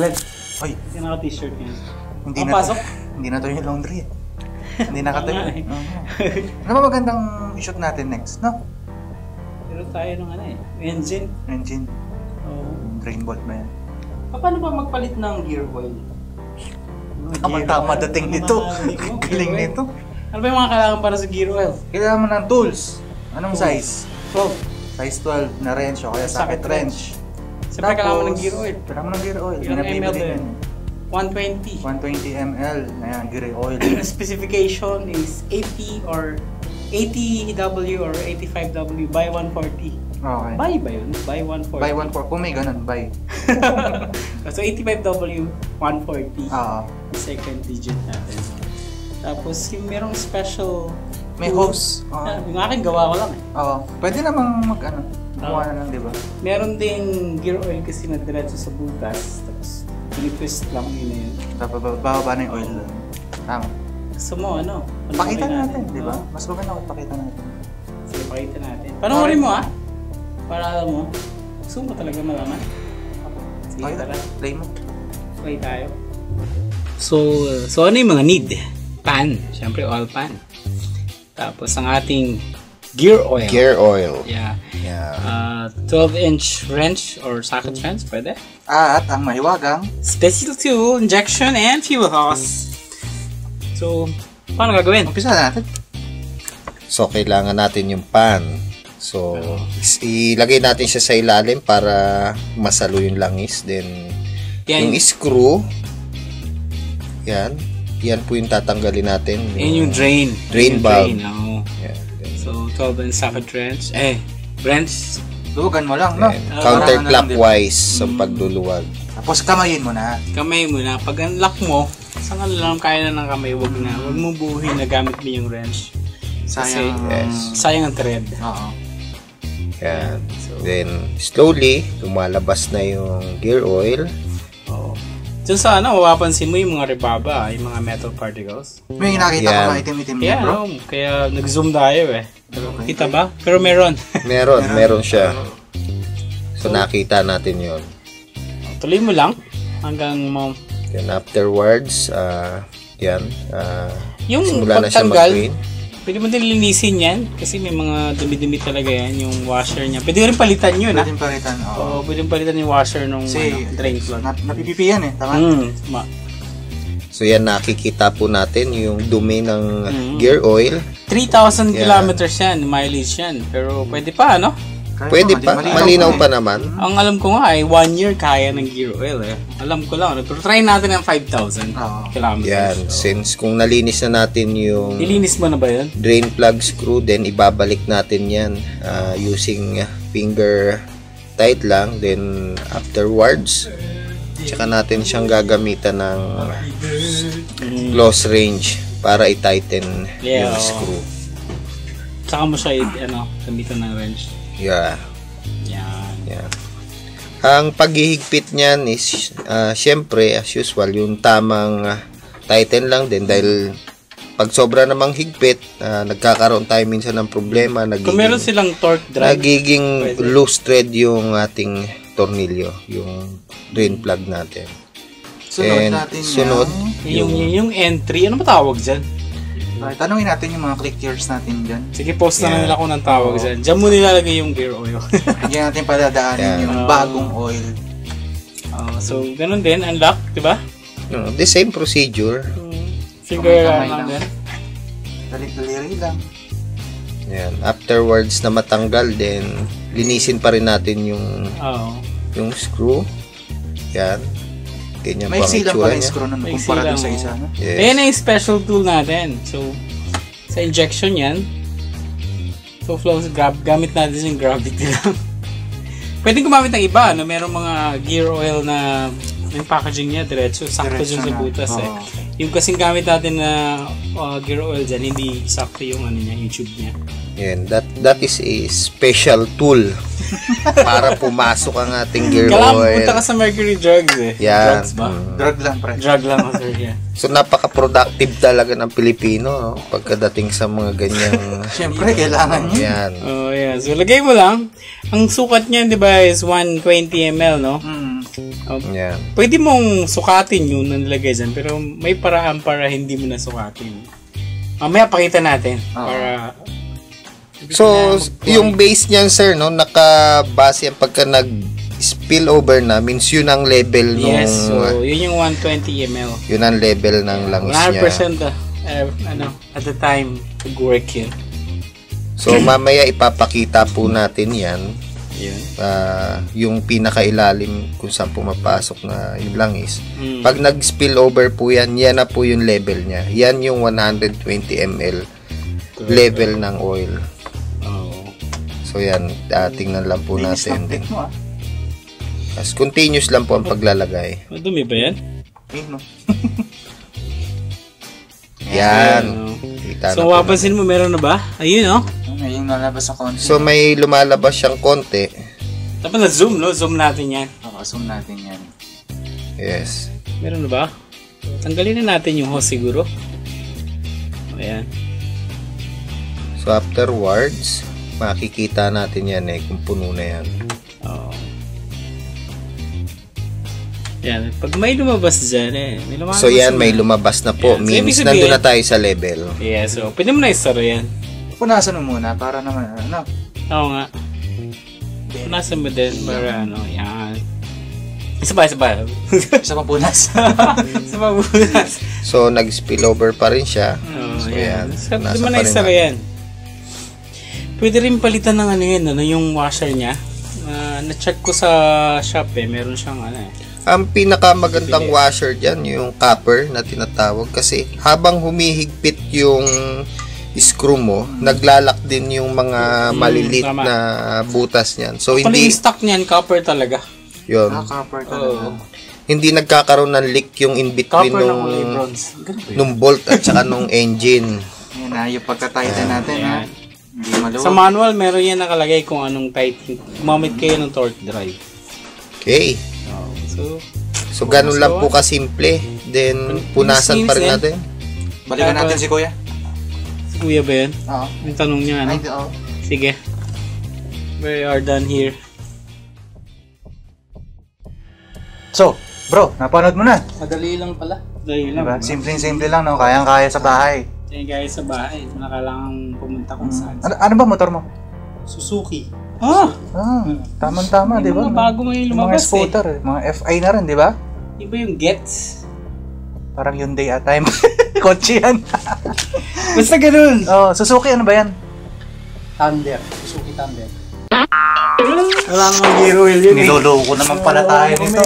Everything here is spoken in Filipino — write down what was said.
Glad. Hoy. Kasi naka-t-shirt niya. Hindi na pasok? Hindi na to yung laundry. Hindi nakatayo. Ano ba magandang i-shoot natin next, no? Pero tayo ng engine. Engine. Oo. Drain bolt ba yan? Paano ba magpalit ng gear oil? Tama dating nito. Galing nito. Ano ba yung mga kailangan para sa gear oil? Kailangan mo ng tools. Anong size? 12. Size 12 na wrench o kaya socket wrench. Siyempre kailangan mo ng gear oil. Kailangan mo ng gear oil. Yung ml din. 120. 120 ml. Ayan, gear oil. Specification is 80 or 80W or 85W by 140. Okay. By ba yun? By 140. By 140. Kung may ganun, by. So 85W 140. Second digit natin. Tapos yung merong special may hose. Yung akin gawa ko lang Oo. Pwede namang gumawa na lang, di ba? Meron ding gear oil kasi na diretso sa butas. Tapos pinitwist lang yun na yun. Tapos bababa na yung oil doon. Tama. Gusto mo Pakita natin, di ba? Mas maganda kung pakita natin. Sige, pakita natin. Panoorin mo para alam mo. Gusto mo talaga malaman. Sige, tara. Play mo. Play tayo. So ano yung mga need? Pan. Siyempre, oil pan. Tapos ang ating gear oil. Gear oil. Yeah. 12-inch wrench or socket wrench, pwede. At ang mahiwagang special tool, injection, and fuel hose. So, paano gagawin? Umpisa natin. So, kailangan natin yung pan. So, ilagay natin siya sa ilalim para masalo yung langis. Then, yung screw, yan po yung tatanggalin natin. Yan yung drain. Drain valve. Yeah. So, 12-inch socket wrench. Wrench. Luwagan mo lang, no? Counterclockwise sa pagduluwag. Tapos kamayin mo na. Kamay mo na. Pag unlock mo, saan lang kaya na ng kamay, wag mo buuhin na gamit mo yung wrench. Sayang. Sayang ang thread. Oo. Yan. Then, slowly, lumalabas na yung gear oil. Oo. Diyan sa mapapansin mo yung mga rebaba, yung mga metal particles. May nakita ko mga itim-itim niya, bro. Kaya nag-zoom tayo Kita ba? Pero meron. meron siya. So, nakita natin yun. Tuloy mo lang hanggang mo. Then, afterwards, yung simula na siya pagtanggal, mag-clean. pwede mo din linisin yan kasi may mga dumi-dumi talaga yan, yung washer niya. Pwede rin palitan yun, Pwede palitan, Oo, pwede palitan yung washer nung drain plug. Napipipi yan tama? So yan, nakikita po natin yung dumi ng gear oil. 3,000 kilometers yan, mileage yan. Pero pwede pa, Pwede pa, malinaw pa naman. Ang alam ko nga 1 year kaya ng gear oil Alam ko lang, pero try natin ang 5,000 kilometers. Yan, since kung nalinis na natin yung nilinis mo na ba yun? Drain plug screw, then ibabalik natin yan using finger tight lang. Then afterwards, tsaka natin siyang gagamitan ng close range para i-tighten yung screw. Tsaka mo siya gamitan ng wrench. Yeah. Yan. Ang paghihigpit niyan is syempre as usual yung tamang tighten lang din dahil pag sobra namang higpit nagkakaroon tayo minsan ng problema, kung meron silang torque drive, nagiging loose thread yung ating tornilyo, yung drain plug natin. Sunod yung entry, ano ba tawag dyan? Tanungin natin yung mga click years natin dyan. Sige, post na nila kung ng tawag dyan. Diyan mo nilalagay yung gear oil. Diyan natin padadaanin yung bagong oil. So, ganun din, unlock, diba? The same procedure. Finger lang din. Dali-dali lang. Yan. Afterwards na matanggal, then linisin pa rin natin yung screw. Yan. Ganyan may po ang silang itsura pala yung niya. screw nun kumpara dun sa isa, no? Yes. Ayan na yung special tool natin. So, sa injection yan. So, flows, gamit natin yung gravity lang. Pwede gumamit ng iba, merong mga gear oil na yung packaging niya, diretso, sakto dun sa butas Yung kasing gamit natin na gear oil dyan, hindi sakto yung yung tube niya. Yan, that is a special tool para pumasok ang ating gear oil. Kailangan punta ka sa Mercury Drugs Yan. Drugs ba? Drug lang, pre. Drug lang, sir. Yeah. So, napaka-productive talaga ng Pilipino pagkadating sa mga ganyang Siyempre, kailangan nyo. Yan. So, lagay mo lang. Ang sukat niyan, di ba, is 120 ml, no? Yan. Pwede mong sukatin yun na nilagay dyan, pero may paraan para hindi mo na sukatin. Mamaya pakita natin. Para... So, yung base niyan, sir, no, nakabase yan pagka nag-spill over na, means yun ang level nung... Yes, so yun yung 120 ml. Yun ang level ng langis niya. 100% at the time, nag-work yun. So, mamaya ipapakita po natin yan. Yun. Yung pinakailalim kung saan pumapasok na yung langis. Pag nag-spill over po yan, yan na po yung level niya. Yan yung 120 ml level ng oil. So yan, tingnan lang po natin din. As continuous lang po ang paglalagay. Madumi ba yan? Yan. Kita so mapapansin mo, meron na ba? Ayun, oh. Yung nalabas sa konti. So may lumalabas siyang konti. Dapat na zoom, no? Zoom natin yan. Oo, zoom natin yan. Yes. Meron na ba? Tanggalin na natin yung hose siguro. Ayan. So afterwards, makikita natin yan kung puno na yan. Oo. Yan. Pag may lumabas dyan may lumabas. So yan, may lumabas na po. Yan. Means nandun na tayo sa level. Yeah, so pwede mo na isara yan. Punasan mo muna para naman, ano? Oo nga. Punasan mo din para yan. Isa pa. Isa pang punas. Isa pa punas. So nag-spill over pa rin siya. So yan. So, pwede mo na isara yan. Pwede rin palitan ng yung washer niya. Na-check ko sa shop meron siyang Ang pinakamagandang washer dyan, yung copper na tinatawag. Kasi habang humihigpit yung screw mo, naglalak din yung mga malilit na butas niyan. So hindi yung stock niyan copper talaga. Yun. Copper talaga. Hindi nagkakaroon ng leak yung in between nung bolt at saka nung engine. Yan na, yung pagka-tighten natin ha. Hindi maluwag. Sa manual, meron yan nakalagay kung anong tighten. Gumamit kayo ng torque drive. Okay. So ganun lang po kasimple. Then punasan pa rin natin. Balikan natin si Kuya. Si Kuya ba yan? Oo. Yung tanong niya, ano? Oo. Sige. We are done here. So, bro, napanood mo na. Madali lang pala. Madali lang. Diba? Simple lang, no? Kayang-kaya sa bahay. Kaya guys sa bahay, nakakailangan pumunta kung saan. Ano ba motor mo? Suzuki. Tamang-tama, di ba? Mga bago mo yung lumabas mga scooter, mga FI na rin, di ba? Iba yung Gets. Parang Hyundai at time. Kotse yan. Basta ganun. Suzuki, ano ba yan? Thunder. Suzuki Thunder. Wala namang gear oil yun. Niloloko naman pala tayo nito